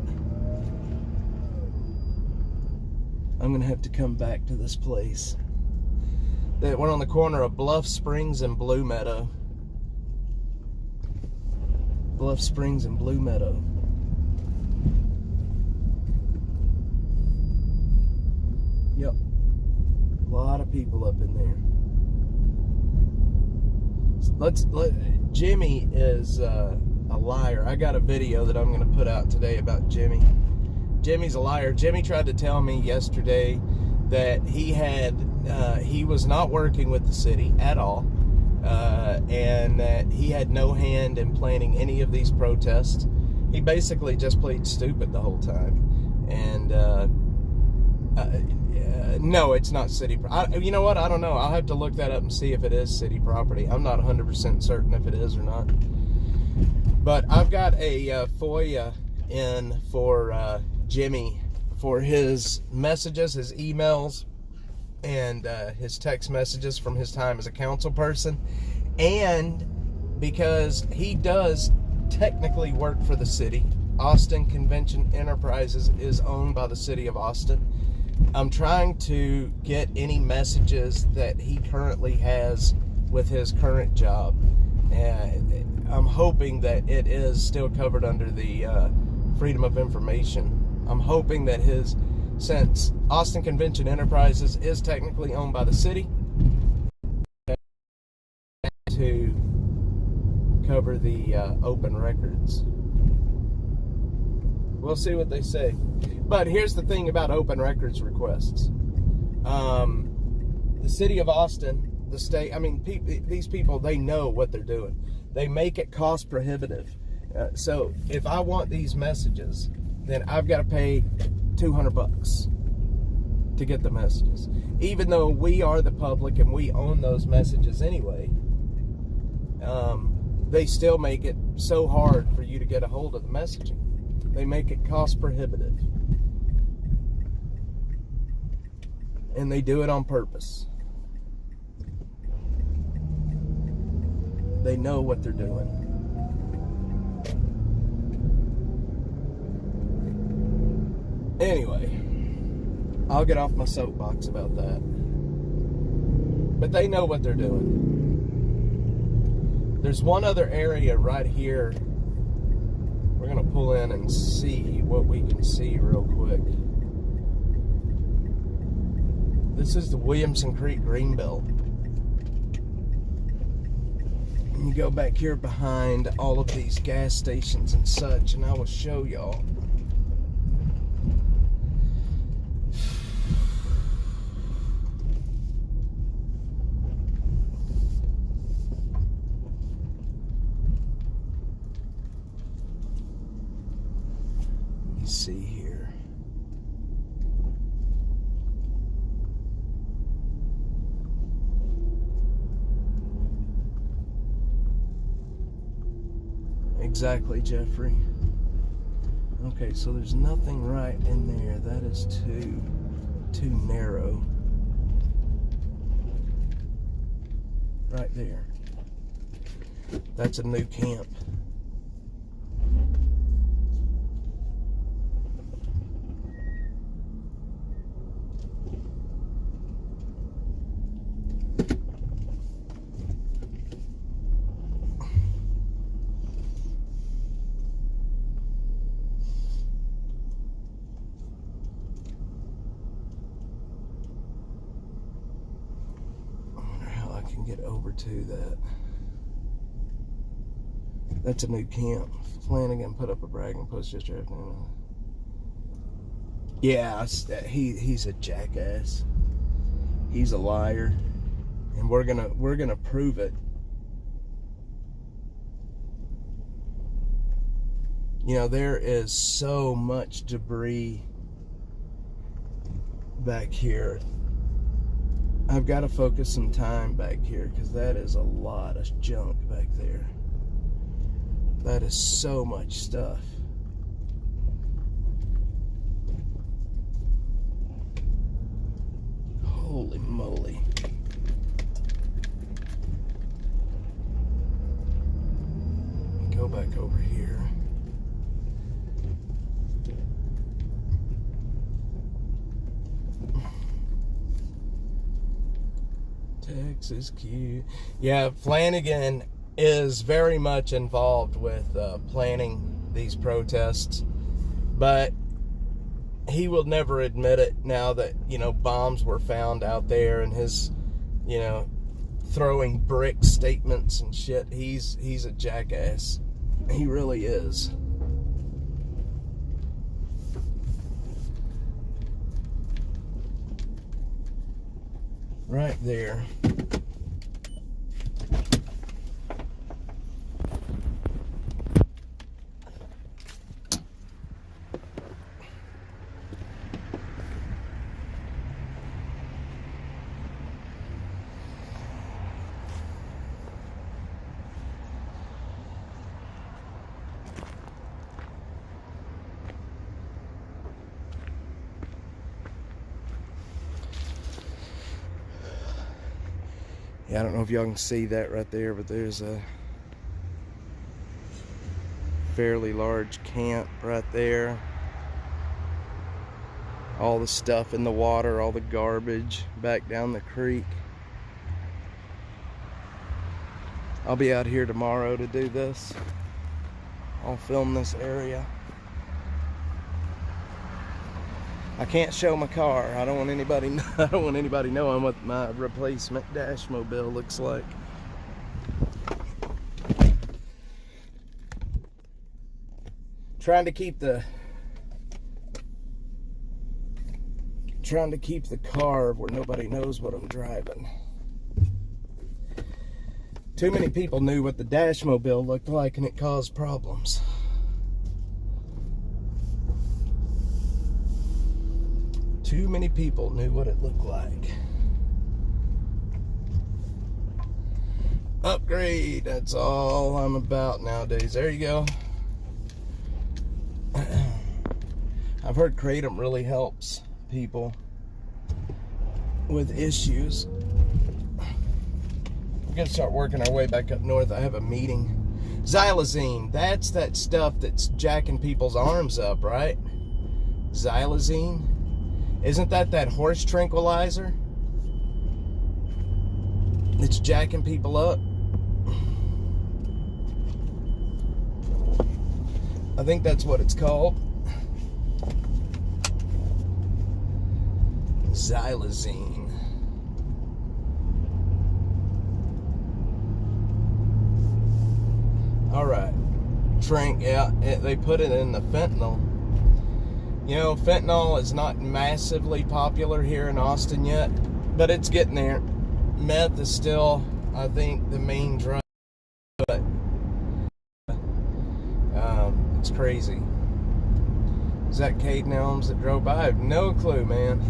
I'm going to have to come back to this place. That went on the corner of Bluff Springs and Blue Meadow. Bluff Springs and Blue Meadow. Yep. A lot of people up in there. Jimmy is a liar. I got a video that I'm going to put out today about Jimmy. Jimmy's a liar. Jimmy tried to tell me yesterday that he was not working with the city at all, and that he had no hand in planning any of these protests. He basically just played stupid the whole time. And no, it's not city. You know what? I don't know. I'll have to look that up and see if it is city property. I'm not 100% certain if it is or not. But I've got a FOIA in for Jimmy for his messages, his emails, and his text messages from his time as a council person. And because he does technically work for the city, Austin Convention Enterprises is owned by the city of Austin. I'm trying to get any messages that he currently has with his current job. And I'm hoping that it is still covered under the Freedom of Information. I'm hoping that since Austin Convention Enterprises is technically owned by the city, to cover the open records. We'll see what they say. But here's the thing about open records requests. The city of Austin, the state, I mean, these people, they know what they're doing. They make it cost prohibitive. So if I want these messages, then I've got to pay $200 to get the messages. Even though we are the public and we own those messages anyway, they still make it so hard for you to get a hold of the messaging. They make it cost prohibitive. And they do it on purpose. They know what they're doing. Anyway, I'll get off my soapbox about that. But they know what they're doing. There's one other area right here. We're going to pull in and see what we can see real quick. This is the Williamson Creek Greenbelt. You go back here behind all of these gas stations and such, and I will show y'all. See here. Exactly, Jeffrey. Okay, so there's nothing right in there. That is too narrow. Right there. That's a new camp. Get over to that. That's a new camp. Flanagan put up a bragging post yesterday afternoon. Yeah, he's a jackass. He's a liar, and we're gonna prove it. You know, there is so much debris back here. I've got to focus some time back here because that is a lot of junk back there. That is so much stuff. Holy moly. Go back over here. Texas Q. Yeah, Flanagan is very much involved with planning these protests, but he will never admit it now that, you know, bombs were found out there and his, you know, throwing brick statements and shit. He's a jackass. He really is. Right there. Yeah, I don't know if y'all can see that right there, but there's a fairly large camp right there. All the stuff in the water, all the garbage back down the creek. I'll be out here tomorrow to do this. I'll film this area. I can't show my car. I don't want anybody knowing what my replacement dash mobile looks like. Trying to keep the car where nobody knows what I'm driving. Too many people knew what the dash mobile looked like and it caused problems. Too many people knew what it looked like. Upgrade, that's all I'm about nowadays. There you go. I've heard Kratom really helps people with issues. We're gonna start working our way back up north. I have a meeting. Xylazine, that's that stuff that's jacking people's arms up, right? Xylazine. Isn't that horse tranquilizer? It's jacking people up. I think that's what it's called. Xylazine. Alright. Yeah, they put it in the fentanyl. You know, fentanyl is not massively popular here in Austin yet, but it's getting there. Meth is still, I think, the main drug, but it's crazy. Is that Caden Elms that drove by? I have no clue, man.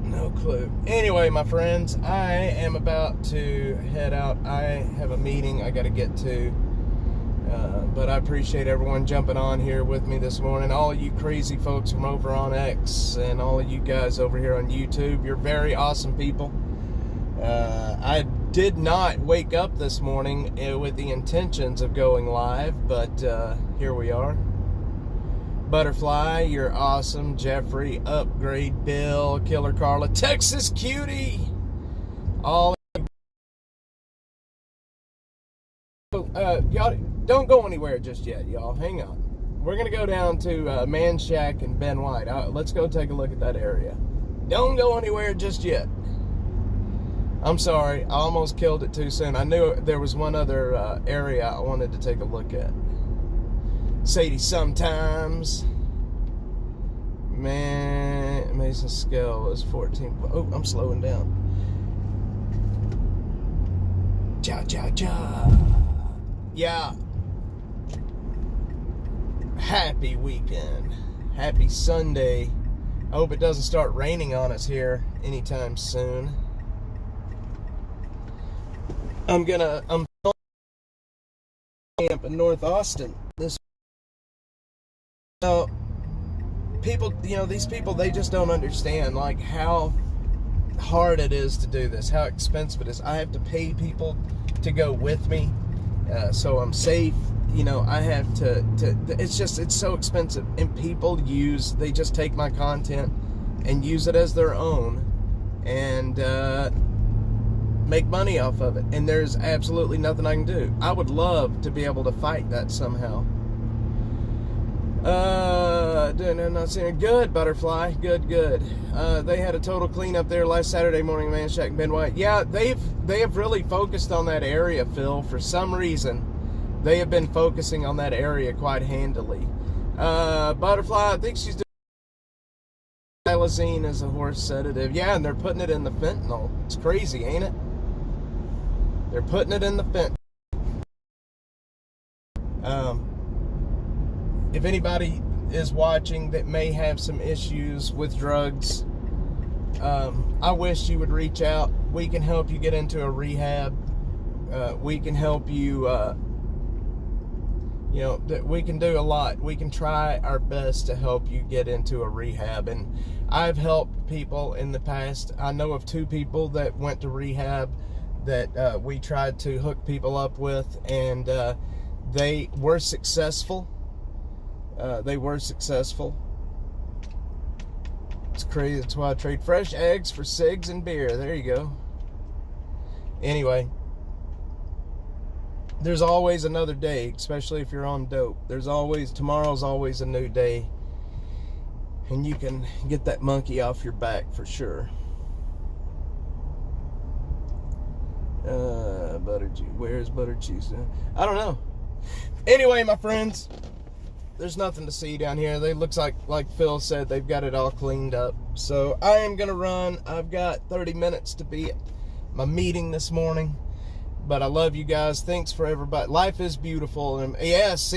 No no clue. Anyway, my friends, I am about to head out. I have a meeting I got to get to. But I appreciate everyone jumping on here with me this morning. All of you crazy folks from over on X and all of you guys over here on YouTube, you're very awesome people. I did not wake up this morning with the intentions of going live, but here we are. Butterfly, you're awesome. Jeffrey, Upgrade, Bill, Killer Carla, Texas Cutie, all y'all don't go anywhere just yet, y'all. Hang on. We're gonna go down to Man Shack and Ben White. Let's go take a look at that area. Don't go anywhere just yet. I'm sorry, I almost killed it too soon. I knew there was one other area I wanted to take a look at. Sadie, sometimes. Man, Mason's scale was 14. Oh, I'm slowing down. Cha cha cha. Yeah. Happy weekend. Happy Sunday. I hope it doesn't start raining on us here anytime soon. I'm camp in North Austin this. So people, these people, they just don't understand like how hard it is to do this, how expensive it is. I have to pay people to go with me, so I'm safe. I have to it's so expensive, and people they just take my content and use it as their own and make money off of it, and there's absolutely nothing I can do. I would love to be able to fight that somehow. Not seeing good, Butterfly. Good. They had a total cleanup there last Saturday morning, Man Shack and Ben White. Yeah, they have really focused on that area, Phil. For some reason, they have been focusing on that area quite handily. Butterfly, I think she's doing xylazine as a horse sedative. Yeah, and they're putting it in the fentanyl. It's crazy, ain't it? They're putting it in the fentanyl. If anybody is watching that may have some issues with drugs, I wish you would reach out. We can help you get into a rehab. We can help you, we can do a lot. We can try our best to help you get into a rehab. And I've helped people in the past. I know of 2 people that went to rehab that we tried to hook people up with, and they were successful. It's crazy. That's why I trade fresh eggs for cigs and beer. There you go. Anyway, there's always another day, especially if you're on dope. Tomorrow's always a new day, and you can get that monkey off your back for sure. Where's butter cheese? I don't know. Anyway, my friends, there's nothing to see down here. They looks like Phil said, they've got it all cleaned up. So I am gonna run. I've got 30 minutes to be at my meeting this morning. But I love you guys. Thanks for everybody. Life is beautiful. And yes,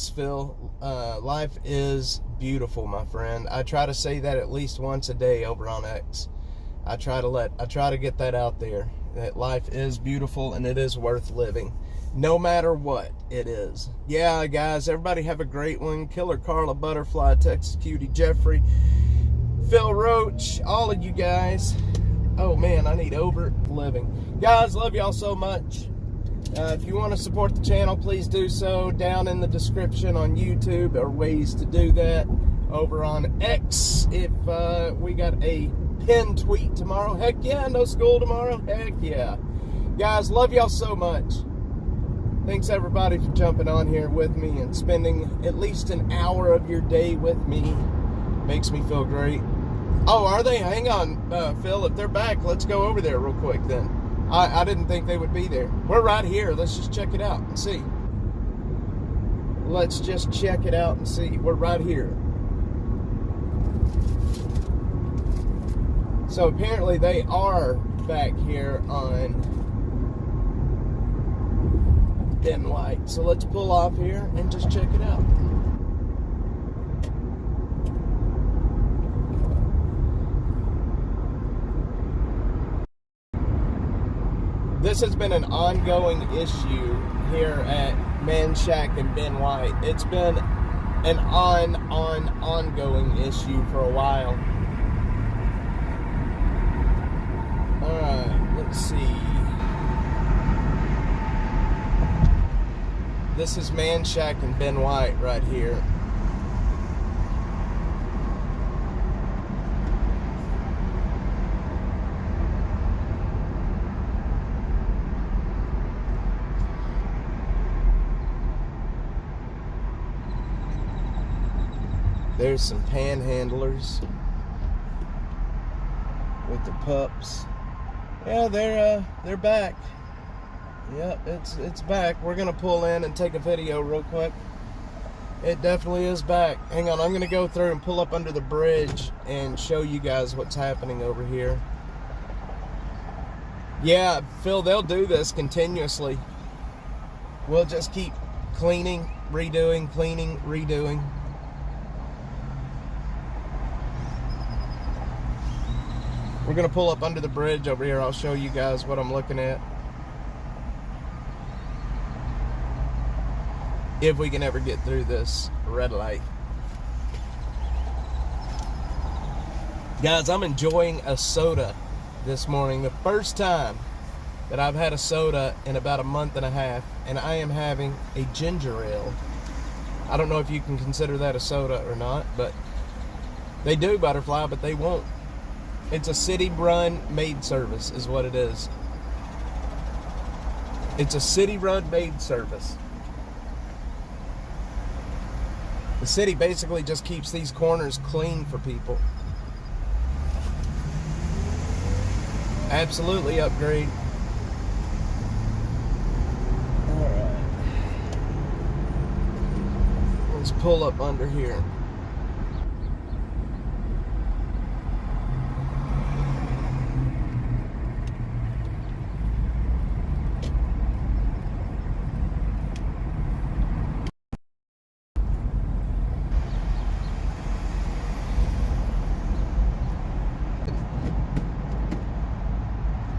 Phil. Life is beautiful, my friend. I try to say that at least once a day over on X. I try to get that out there. That life is beautiful and it is worth living. No matter what it is. Yeah, guys, everybody have a great one. Killer Carla, Butterfly, Texas Cutie, Jeffrey, Phil Roach, all of you guys. Oh man, I need over living. Guys, love y'all so much. If you want to support the channel, please do so. Down in the description on YouTube are ways to do that. Over on X, if we got a pinned tweet tomorrow. Heck yeah, no school tomorrow. Heck yeah. Guys, love y'all so much. Thanks everybody for jumping on here with me and spending at least an hour of your day with me. Makes me feel great. Oh, are they? Hang on, Phil. If they're back, let's go over there real quick then. I didn't think they would be there. We're right here. Let's just check it out and see. Let's just check it out and see. We're right here. So apparently they are back here on Ben White. So let's pull off here and just check it out. This has been an ongoing issue here at Man Shack and Ben White. It's been an ongoing issue for a while. Alright, let's see. This is Man Shack and Ben White right here. There's some panhandlers with the pups. Yeah, they're back. Yep, it's back. We're gonna pull in and take a video real quick. It definitely is back. Hang on, I'm gonna go through and pull up under the bridge and show you guys what's happening over here. Yeah, Phil, they'll do this continuously. We'll just keep cleaning, redoing, cleaning, redoing. We're gonna pull up under the bridge over here. I'll show you guys what I'm looking at. If we can ever get through this red light. Guys, I'm enjoying a soda this morning. The first time that I've had a soda in about a month and a half, and I am having a ginger ale. I don't know if you can consider that a soda or not, but they do, Butterfly, but they won't. It's a city-run maid service is what it is. It's a city-run maid service. The city basically just keeps these corners clean for people. Absolutely upgrade. Alright. Let's pull up under here.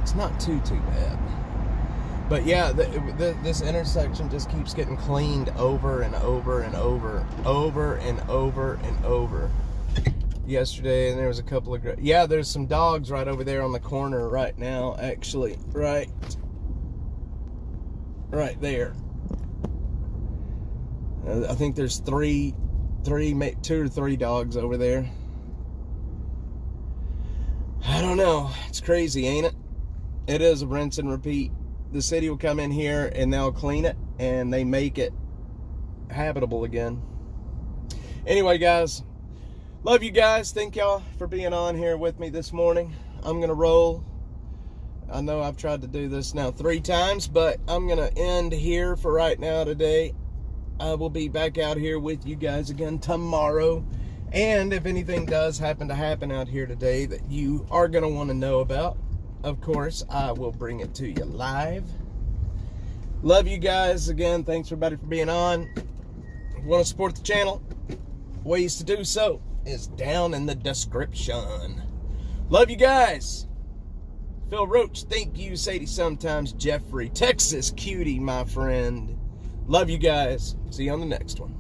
It's not too bad, but yeah, this intersection just keeps getting cleaned over and over and over and over. Yesterday, and there was a couple of there's some dogs right over there on the corner right now, actually, right there. I think there's two or three dogs over there. I don't know. It's crazy, ain't it? It is a rinse and repeat. The city will come in here and they'll clean it and they make it habitable again. Anyway, guys, love you guys. Thank y'all for being on here with me this morning. I'm gonna roll. I know I've tried to do this now 3 times, but I'm gonna end here for right now today. I will be back out here with you guys again tomorrow. And if anything does happen to happen out here today that you are gonna want to know about, of course, I will bring it to you live. Love you guys. Again, thanks everybody for being on. If you want to support the channel, ways to do so is down in the description. Love you guys. Phil Roach, thank you. Sadie sometimes. Jeffrey, Texas cutie, my friend. Love you guys. See you on the next one.